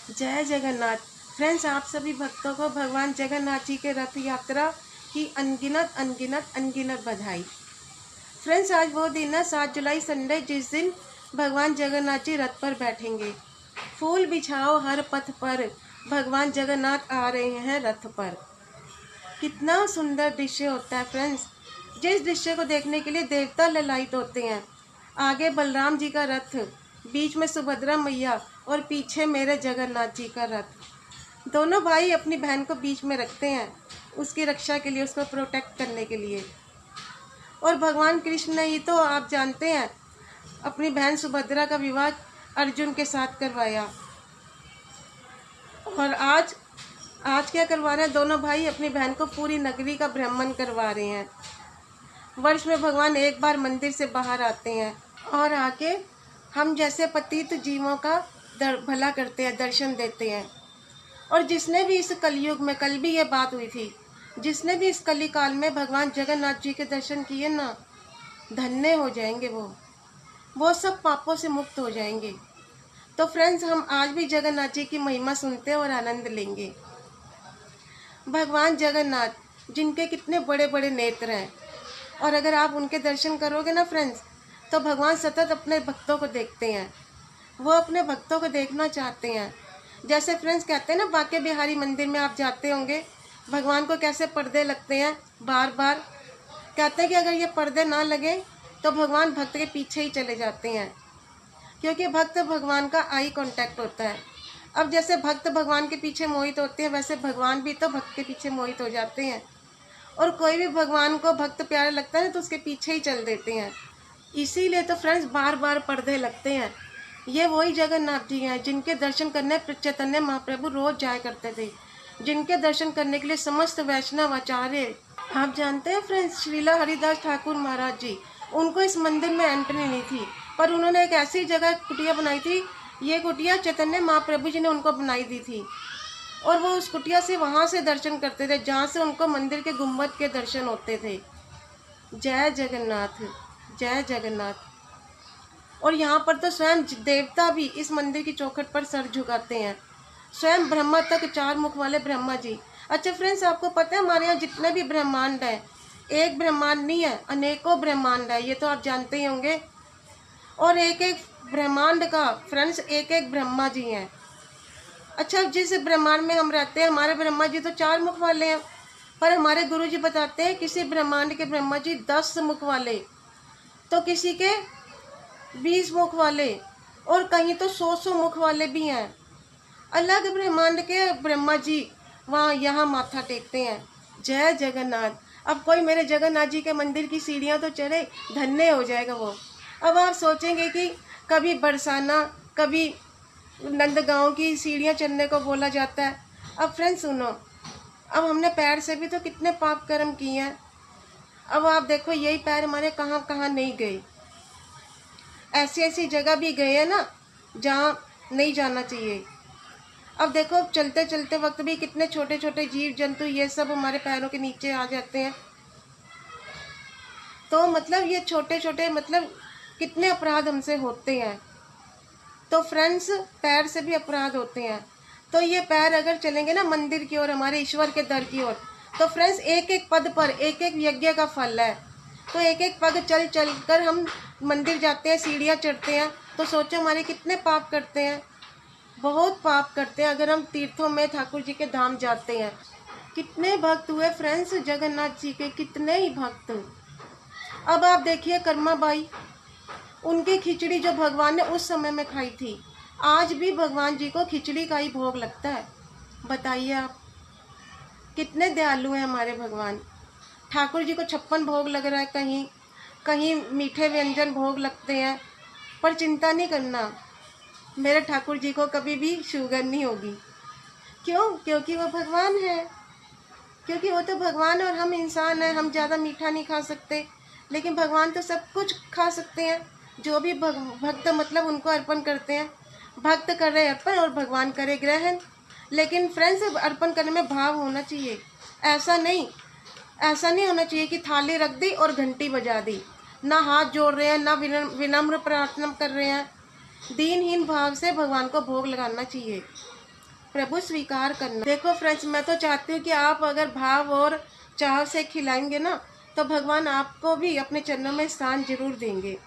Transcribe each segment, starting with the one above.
जय जगन्नाथ। फ्रेंड्स, आप सभी भक्तों को भगवान जगन्नाथ जी के रथ यात्रा की अनगिनत अनगिनत अनगिनत बधाई। फ्रेंड्स, आज वो दिन है 7 जुलाई संडे, जिस दिन भगवान जगन्नाथ जी रथ पर बैठेंगे। फूल बिछाओ हर पथ पर, भगवान जगन्नाथ आ रहे हैं रथ पर। कितना सुंदर दृश्य होता है फ्रेंड्स। जिस दृश्य को देखने के लिए देवता ललायित होते हैं। आगे बलराम जी का रथ, बीच में सुभद्रा मैया और पीछे मेरे जगन्नाथ जी का रथ। दोनों भाई अपनी बहन को बीच में रखते हैं, उसकी रक्षा के लिए, उसको प्रोटेक्ट करने के लिए। और भगवान कृष्ण ने ही तो, आप जानते हैं, अपनी बहन सुभद्रा का विवाह अर्जुन के साथ करवाया। और आज आज क्या करवा रहे हैं? दोनों भाई अपनी बहन को पूरी नगरी का भ्रमण करवा रहे हैं। वर्ष में भगवान एक बार मंदिर से बाहर आते हैं और आके हम जैसे पतित जीवों का भला करते हैं, दर्शन देते हैं। और जिसने भी इस कलयुग में, कल भी ये बात हुई थी, जिसने भी इस कली काल में भगवान जगन्नाथ जी के दर्शन किए ना, धन्य हो जाएंगे। वो सब पापों से मुक्त हो जाएंगे। तो फ्रेंड्स, हम आज भी जगन्नाथ जी की महिमा सुनते हैं और आनंद लेंगे। भगवान जगन्नाथ, जिनके कितने बड़े बड़े नेत्र हैं, और अगर आप उनके दर्शन करोगे ना फ्रेंड्स, तो भगवान सतत अपने भक्तों को देखते हैं। वो अपने भक्तों को देखना चाहते हैं। जैसे फ्रेंड्स कहते हैं ना, बांके बिहारी मंदिर में आप जाते होंगे, भगवान को कैसे पर्दे लगते हैं बार बार। कहते हैं कि अगर ये पर्दे ना लगे तो भगवान भक्त के पीछे ही चले जाते हैं, क्योंकि भक्त भगवान का आई कांटेक्ट होता है। अब जैसे भक्त भगवान के पीछे मोहित होते हैं, वैसे भगवान भी तो भक्त के पीछे मोहित हो जाते हैं। और कोई भी भगवान को भक्त प्यारा लगता है ना, तो उसके पीछे ही चल देते हैं। इसीलिए तो फ्रेंड्स बार बार पर्दे लगते हैं। ये वही जगन्नाथ जी हैं, जिनके दर्शन करने चैतन्य महाप्रभु रोज जाया करते थे, जिनके दर्शन करने के लिए समस्त वैष्णव आचार्य, आप जानते हैं फ्रेंड्स, श्रीला हरिदास ठाकुर महाराज जी, उनको इस मंदिर में एंट्री नहीं थी, पर उन्होंने एक ऐसी जगह कुटिया बनाई थी। ये कुटिया चैतन्य महाप्रभु जी ने उनको बनाई दी थी, और वो उस कुटिया से, वहाँ से दर्शन करते थे, जहाँ से उनको मंदिर के गुम्बद के दर्शन होते थे। जय जगन्नाथ, जय जगन्नाथ। और यहाँ पर तो स्वयं देवता भी इस मंदिर की चौखट पर सर झुकाते हैं। स्वयं ब्रह्मा तक, 4 मुख वाले ब्रह्मा जी। अच्छा फ्रेंड्स, आपको पता है हमारे यहाँ जितने भी ब्रह्मांड है, एक ब्रह्मांड नहीं है, अनेकों ब्रह्मांड है, ये तो आप जानते ही होंगे। और एक एक ब्रह्मांड का फ्रेंड्स एक एक ब्रह्मा जी हैं। अच्छा, जिस ब्रह्मांड में हम रहते हैं, हमारे ब्रह्मा जी तो 4 मुख वाले हैं, पर हमारे गुरु जी बताते हैं किसी ब्रह्मांड के ब्रह्मा जी 10 मुख वाले, तो किसी के 20 मुख वाले, और कहीं तो 100 मुख वाले भी हैं। अलग ब्रह्मांड के ब्रह्मा जी वहाँ यहाँ माथा टेकते हैं। जय जगन्नाथ। अब कोई मेरे जगन्नाथ जी के मंदिर की सीढ़ियाँ तो चढ़े, धन्य हो जाएगा वो। अब आप सोचेंगे कि कभी बरसाना, कभी नंदगांव की सीढ़ियाँ चढ़ने को बोला जाता है। अब फ्रेंड्स सुनो, अब हमने पैर से भी तो कितने पाप कर्म किए हैं। अब आप देखो, यही पैर हमारे कहाँ कहाँ नहीं गए। ऐसी ऐसी जगह भी गए हैं ना, जहाँ नहीं जाना चाहिए। अब देखो, चलते चलते वक्त भी कितने छोटे छोटे जीव जंतु, ये सब हमारे पैरों के नीचे आ जाते हैं। तो मतलब ये छोटे छोटे, मतलब कितने अपराध हमसे होते हैं। तो फ्रेंड्स, पैर से भी अपराध होते हैं। तो ये पैर अगर चलेंगे ना मंदिर की ओर, हमारे ईश्वर के दर की ओर, तो फ्रेंड्स एक एक पद पर एक एक यज्ञ का फल है। तो एक एक पग चल चल कर हम मंदिर जाते हैं, सीढ़ियाँ चढ़ते हैं, तो सोचो हमारे कितने पाप करते हैं। बहुत पाप करते हैं अगर हम तीर्थों में ठाकुर जी के धाम जाते हैं। कितने भक्त हुए फ्रेंड्स जगन्नाथ जी के, कितने ही भक्त। अब आप देखिए कर्मा बाई, उनकी खिचड़ी जो भगवान ने उस समय में खाई थी, आज भी भगवान जी को खिचड़ी का ही भोग लगता है। बताइए आप, कितने दयालु हैं हमारे भगवान। ठाकुर जी को 56 भोग लग रहा है, कहीं कहीं मीठे व्यंजन भोग लगते हैं, पर चिंता नहीं करना, मेरे ठाकुर जी को कभी भी शुगर नहीं होगी। क्यों? क्योंकि वो भगवान है। क्योंकि वो तो भगवान है और हम इंसान हैं, हम ज़्यादा मीठा नहीं खा सकते, लेकिन भगवान तो सब कुछ खा सकते हैं। जो भी भक्त मतलब उनको अर्पण करते हैं, भक्त कर रहे अर्पण और भगवान करे ग्रहण। लेकिन फ्रेंड्स, अर्पण करने में भाव होना चाहिए। ऐसा नहीं होना चाहिए कि थाली रख दी और घंटी बजा दी, ना हाथ जोड़ रहे हैं, ना विनम्र प्रार्थना कर रहे हैं। दीनहीन भाव से भगवान को भोग लगाना चाहिए। प्रभु स्वीकार करना। देखो फ्रेंड्स, मैं तो चाहती हूँ कि आप अगर भाव और चाव से खिलाएंगे ना, तो भगवान आपको भी अपने चरणों में स्थान जरूर देंगे,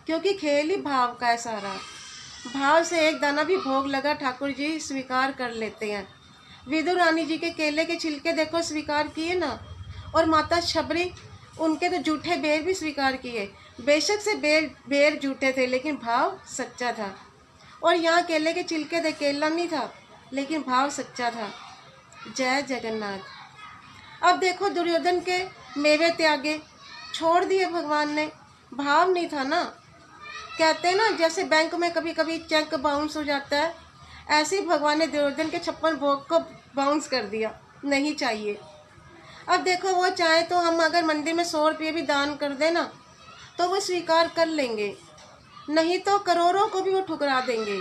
क्योंकि खेल ही भाव का है सारा। भाव से एक दाना भी भोग लगा ठाकुर जी स्वीकार कर लेते हैं। विदुर रानी जी के केले के छिलके देखो स्वीकार किए ना, और माता शबरी उनके तो झूठे बेर भी स्वीकार किए। बेशक से बेर झूठे थे, लेकिन भाव सच्चा था। और यहाँ केले के छिलके थे, केला नहीं था, लेकिन भाव सच्चा था। जय जगन्नाथ। अब देखो दुर्योधन के मेवे त्यागे, छोड़ दिए भगवान ने, भाव नहीं था ना। कहते हैं ना, जैसे बैंक में कभी कभी चेक बाउंस हो जाता है, ऐसे ही भगवान ने दुर्योधन के 56 भोग को बाउंस कर दिया, नहीं चाहिए। अब देखो वो चाहे तो हम अगर मंदिर में 100 रुपये भी दान कर देना, तो वो स्वीकार कर लेंगे, नहीं तो करोड़ों को भी वो ठुकरा देंगे,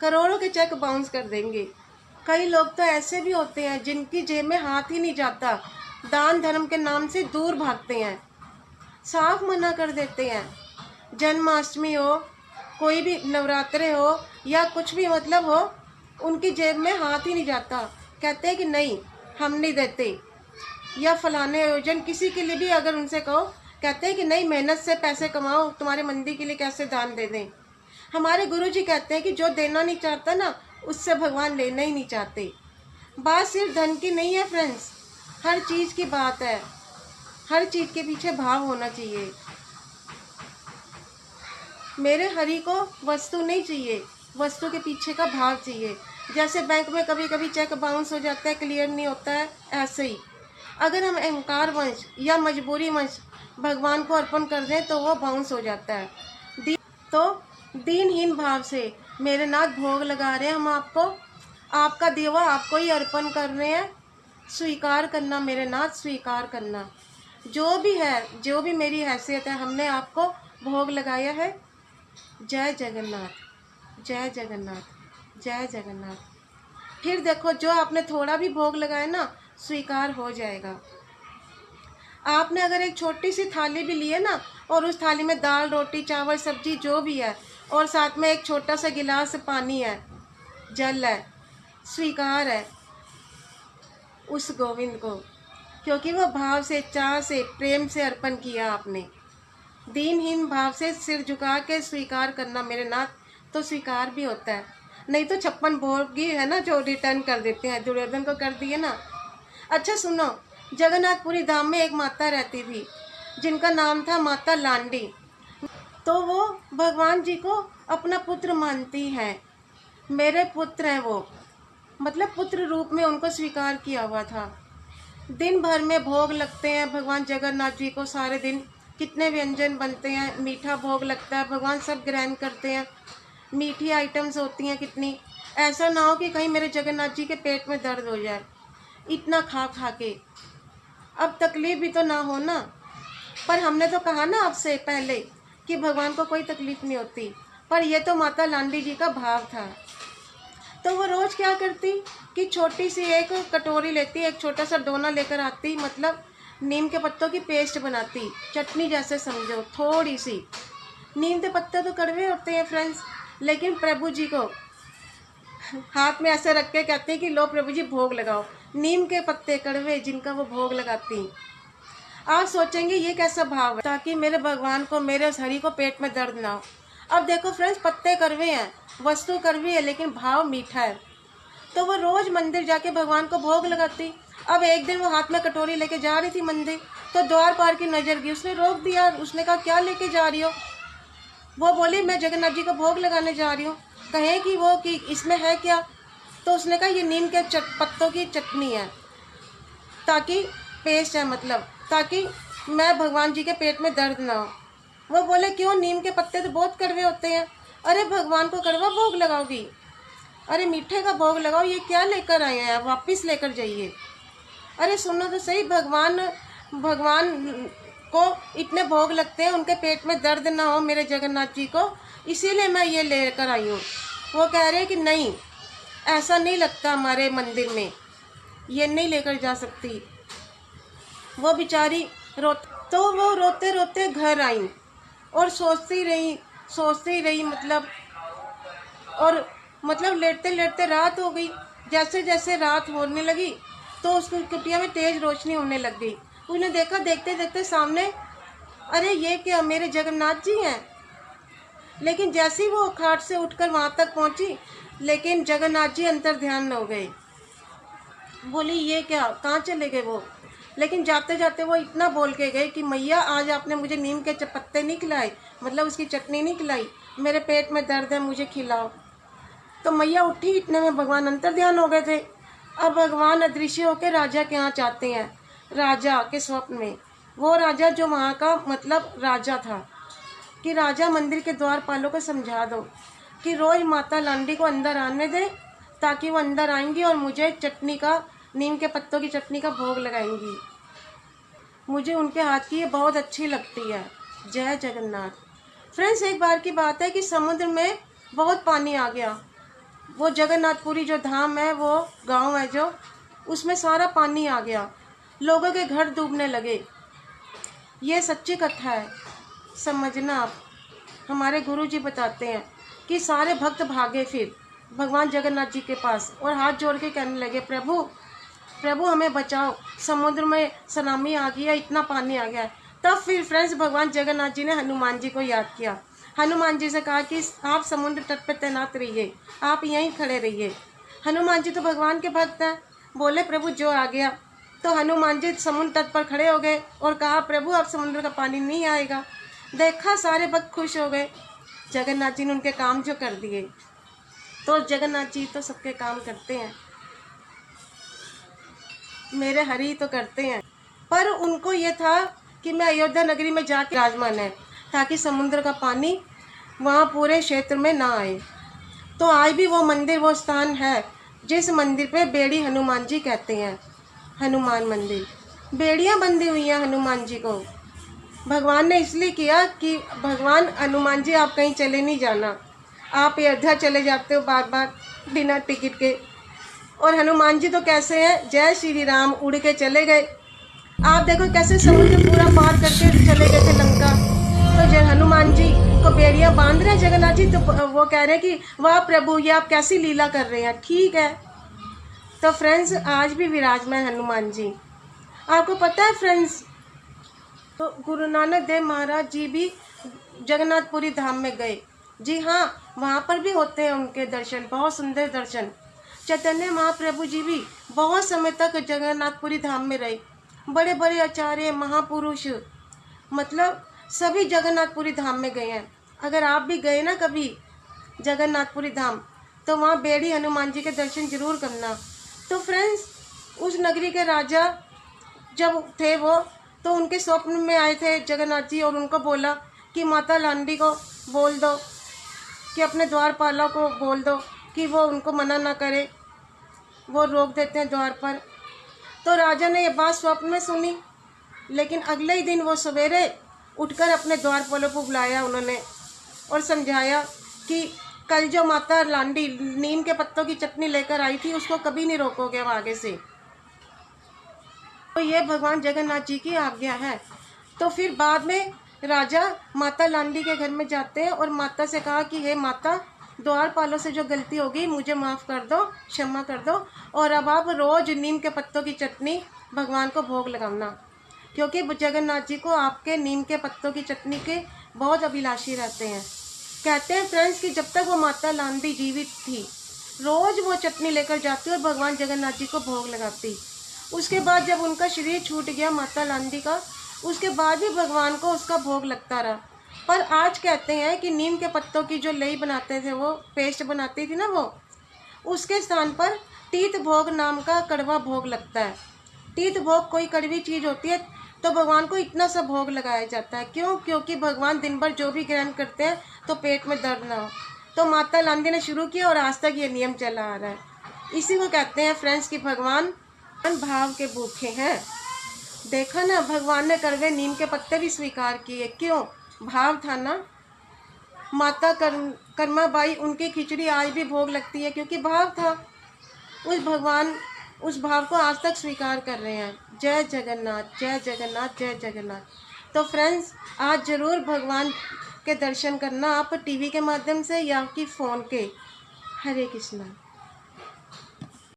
करोड़ों के चेक बाउंस कर देंगे। कई लोग तो ऐसे भी होते हैं जिनकी जेब में हाथ ही नहीं जाता, दान धर्म के नाम से दूर भागते हैं, साफ मना कर देते हैं। जन्माष्टमी हो, कोई भी नवरात्रे हो या कुछ भी मतलब हो, उनकी जेब में हाथ ही नहीं जाता, कहते हैं कि नहीं हम नहीं देते। या फलाने आयोजन किसी के लिए भी अगर उनसे कहो, कहते हैं कि नहीं मेहनत से पैसे कमाओ, तुम्हारे मंदिर के लिए कैसे दान दे दें। हमारे गुरुजी कहते हैं कि जो देना नहीं चाहता ना, उससे भगवान लेना ही नहीं चाहते। बात सिर्फ धन की नहीं है फ्रेंड्स, हर चीज़ की बात है। हर चीज़ के पीछे भाव होना चाहिए। मेरे हरि को वस्तु नहीं चाहिए, वस्तु के पीछे का भाव चाहिए। जैसे बैंक में कभी कभी चेक बाउंस हो जाता है, क्लियर नहीं होता है, ऐसे ही अगर हम अहंकार वंश या मजबूरी वंश भगवान को अर्पण कर दें तो वो बाउंस हो जाता है। तो दीनहीन भाव से मेरे नाथ भोग लगा रहे हैं हम आपको, आपका देवा आपको ही अर्पण कर रहे हैं। स्वीकार करना मेरे नाथ, स्वीकार करना। जो भी है, जो भी मेरी हैसियत है, हमने आपको भोग लगाया है। जय जगन्नाथ, जय जगन्नाथ, जय जगन्नाथ। फिर देखो, जो आपने थोड़ा भी भोग लगाया ना, स्वीकार हो जाएगा। आपने अगर एक छोटी सी थाली भी ली है ना, और उस थाली में दाल रोटी चावल सब्जी जो भी है, और साथ में एक छोटा सा गिलास पानी है, जल है, स्वीकार है उस गोविंद को, क्योंकि वो भाव से, चाह से, प्रेम से अर्पण किया आपने। दीनहीन भाव से सिर झुका के स्वीकार करना मेरे नाथ, तो स्वीकार भी होता है। नहीं तो 56 भोग ही है ना जो रिटर्न कर देते हैं, दुर्योधन को कर दिए ना। अच्छा सुनो, जगन्नाथपुरी धाम में एक माता रहती थी जिनका नाम था माता लांडी। तो वो भगवान जी को अपना पुत्र मानती हैं, मेरे पुत्र हैं वो, मतलब पुत्र रूप में उनको स्वीकार किया हुआ था। दिन भर में भोग लगते हैं भगवान जगन्नाथ जी को, सारे दिन कितने व्यंजन बनते हैं, मीठा भोग लगता है, भगवान सब ग्रहण करते हैं, मीठी आइटम्स होती हैं कितनी। ऐसा ना हो कि कहीं मेरे जगन्नाथ जी के पेट में दर्द हो जाए इतना खा खा के, अब तकलीफ भी तो ना हो ना। पर हमने तो कहा ना आपसे पहले कि भगवान को कोई तकलीफ नहीं होती, पर यह तो माता लांडी जी का भाव था। तो वो रोज़ क्या करती कि छोटी सी एक कटोरी लेती, एक छोटा सा डोना लेकर आती, मतलब नीम के पत्तों की पेस्ट बनाती, चटनी जैसे समझो, थोड़ी सी। नीम के पत्ते तो कड़वे होते हैं फ्रेंड्स, लेकिन प्रभु जी को हाथ में ऐसे रख के कहते हैं कि लो प्रभु जी भोग लगाओ। नीम के पत्ते कड़वे जिनका वो भोग लगाती। आप सोचेंगे ये कैसा भाव है, ताकि मेरे भगवान को, मेरे उस हरि को पेट में दर्द ना हो। अब देखो फ्रेंड्स, पत्ते कड़वे हैं, वस्तु कड़वी है, लेकिन भाव मीठा है। तो वो रोज मंदिर जाके भगवान को भोग लगाती। अब एक दिन वो हाथ में कटोरी लेके जा रही थी मंदिर, तो द्वार पार की नजर गई, उसने रोक दिया। उसने कहा क्या लेके जा रही हो? वो बोली मैं जगन्नाथ जी को भोग लगाने जा रही हूँ। कहे कि वो कि इसमें है क्या? तो उसने कहा ये नीम के पत्तों की चटनी है, ताकि पेस्ट है, मतलब ताकि मैं भगवान जी के पेट में दर्द ना हो। वो बोले क्यों, नीम के पत्ते तो बहुत कड़वे होते हैं। अरे भगवान को कड़वा भोग लगाओगी? अरे मीठे का भोग लगाओ, ये क्या लेकर आए हैं, वापस लेकर जाइए। अरे सुनो तो सही, भगवान को इतने भोग लगते हैं, उनके पेट में दर्द ना हो मेरे जगन्नाथ जी को, इसीलिए मैं ये लेकर आई हूँ। वो कह रहे हैं कि नहीं, ऐसा नहीं लगता हमारे मंदिर में, ये नहीं लेकर जा सकती। वो बेचारी तो वो रोते रोते घर आई और सोचती रही, मतलब लेटते लेटते रात हो गई। जैसे जैसे रात होने लगी तो उसकी कुटिया में तेज रोशनी होने लग गई। उसने देखा, देखते देखते सामने, अरे ये क्या, मेरे जगन्नाथ जी हैं। लेकिन जैसे ही वो खाट से उठकर वहाँ तक पहुँची, लेकिन जगन्नाथ जी अंतर ध्यान हो गए। बोली ये क्या, कहाँ चले गए वो। लेकिन जाते जाते वो इतना बोल के गए कि मैया आज आपने मुझे नीम के पत्ते नहीं खिलाए, मतलब उसकी चटनी नहीं खिलाई, मेरे पेट में दर्द है, मुझे खिलाओ। तो मैया उठी, इतने में भगवान अंतर ध्यान हो गए थे। अब भगवान अदृश्य होकर राजा के यहाँ जाते हैं, राजा के स्वप्न में। वो राजा जो वहाँ का मतलब राजा था, कि राजा मंदिर के द्वारपालों को समझा दो कि रोज माता लांडी को अंदर आने दे, ताकि वो अंदर आएंगी और मुझे चटनी का, नीम के पत्तों की चटनी का भोग लगाएंगी। मुझे उनके हाथ की ये बहुत अच्छी लगती है। जय जगन्नाथ। फ्रेंड्स, एक बार की बात है कि समुद्र में बहुत पानी आ गया। वो जगन्नाथपुरी जो धाम है, वो गांव है जो, उसमें सारा पानी आ गया। लोगों के घर डूबने लगे। ये सच्ची कथा है, समझना आप। हमारे गुरुजी बताते हैं कि सारे भक्त भागे फिर भगवान जगन्नाथ जी के पास और हाथ जोड़ के कहने लगे, प्रभु प्रभु हमें बचाओ, समुद्र में सुनामी आ गई है, इतना पानी आ गया है। तब फिर फ्रेंड्स भगवान जगन्नाथ जी ने हनुमान जी को याद किया। हनुमान जी से कहा कि आप समुद्र तट पर तैनात रहिए, आप यहीं खड़े रहिए। हनुमान जी तो भगवान के भक्त हैं, बोले प्रभु जो आ गया। तो हनुमान जी समुद्र तट पर खड़े हो गए और कहा, प्रभु अब समुद्र का पानी नहीं आएगा। देखा, सारे भक्त खुश हो गए। जगन्नाथ जी ने उनके काम जो कर दिए। तो जगन्नाथ जी तो सबके काम करते हैं, मेरे हरि तो करते हैं। पर उनको ये था कि मैं अयोध्या नगरी में जाके विराजमान है, ताकि समुद्र का पानी वहाँ पूरे क्षेत्र में ना आए। तो आज भी वो मंदिर, वो स्थान है जिस मंदिर पे बेड़ी हनुमान जी कहते हैं, हनुमान मंदिर। बेड़ियाँ बंधी हुई हैं हनुमान जी को। भगवान ने इसलिए किया कि भगवान हनुमान जी आप कहीं चले नहीं जाना, आप अयोध्या चले जाते हो बार बार बिना टिकट के। और हनुमान जी तो कैसे हैं, जय श्री राम, उड़ के चले गए। आप देखो कैसे समुद्र पूरा पार करके चले गए थे लंका। तो जय हनुमान जी को बेड़ियां बांध रहे हैं जगन्नाथ जी, तो वो कह रहे हैं कि वाह प्रभु, ये आप कैसी लीला कर रहे हैं। ठीक है, तो फ्रेंड्स आज भी विराजमान हनुमान जी। आपको पता है फ्रेंड्स, तो गुरु नानक देव महाराज जी भी जगन्नाथपुरी धाम में गए। जी हाँ, वहाँ पर भी होते हैं उनके दर्शन, बहुत सुंदर दर्शन। चैतन्य महाप्रभु जी भी बहुत समय तक जगन्नाथपुरी धाम में रहे। बड़े बड़े आचार्य, महापुरुष, मतलब सभी जगन्नाथपुरी धाम में गए हैं। अगर आप भी गए ना कभी जगन्नाथपुरी धाम, तो वहाँ बेड़ी हनुमान जी के दर्शन जरूर करना। तो फ्रेंड्स, उस नगरी के राजा जब थे वो, तो उनके स्वप्न में आए थे जगन्नाथ जी और उनको बोला कि माता लांडी को बोल दो, कि अपने द्वारपालों को बोल दो कि वो उनको मना ना करे, वो रोक देते हैं द्वार पर। तो राजा ने ये बात स्वप्न में सुनी, लेकिन अगले ही दिन वो सवेरे उठकर अपने द्वारपालों को बुलाया उन्होंने और समझाया कि कल जो माता लांडी नीम के पत्तों की चटनी लेकर आई थी, उसको कभी नहीं रोकोगे आगे से। तो ये भगवान जगन्नाथ जी की आज्ञा है। तो फिर बाद में राजा माता लांडी के घर में जाते हैं और माता से कहा कि हे माता, द्वारपालों से जो गलती होगी मुझे माफ़ कर दो, क्षमा कर दो, और अब आप रोज़ नीम के पत्तों की चटनी भगवान को भोग लगाना, क्योंकि जगन्नाथ जी को आपके नीम के पत्तों की चटनी के बहुत अभिलाषी रहते हैं। कहते हैं फ्रेंड्स कि जब तक वो माता लांडी जीवित थी, रोज़ वो चटनी लेकर जाती और भगवान जगन्नाथ जी को भोग लगाती। उसके बाद जब उनका शरीर छूट गया माता लांडी का, उसके बाद भी भगवान को उसका भोग लगता रहा। पर आज कहते हैं कि नीम के पत्तों की जो लई बनाते थे, वो पेस्ट बनाती थी ना, वो उसके स्थान पर तीत भोग नाम का कड़वा भोग लगता है। तीत भोग कोई कड़वी चीज़ होती है, तो भगवान को इतना सा भोग लगाया जाता है। क्यों? क्योंकि भगवान दिन भर जो भी ग्रहण करते हैं तो पेट में दर्द ना हो। तो माता लांडी ने शुरू किया और आज तक ये नियम चला आ रहा है। इसी को कहते हैं फ्रेंड्स कि भगवान भाव के भूखे हैं। देखा ना, भगवान ने कड़वे नीम के पत्ते भी स्वीकार किए। क्यों? भाव था ना। माता कर्माबाई, उनकी खिचड़ी आज भी भोग लगती है क्योंकि भाव था। उस भगवान उस भाव को आज तक स्वीकार कर रहे हैं। जय जगन्नाथ, जय जगन्नाथ, जय जगन्नाथ। तो फ्रेंड्स, आज ज़रूर भगवान के दर्शन करना, आप टीवी के माध्यम से या कि फ़ोन के। हरे कृष्णा।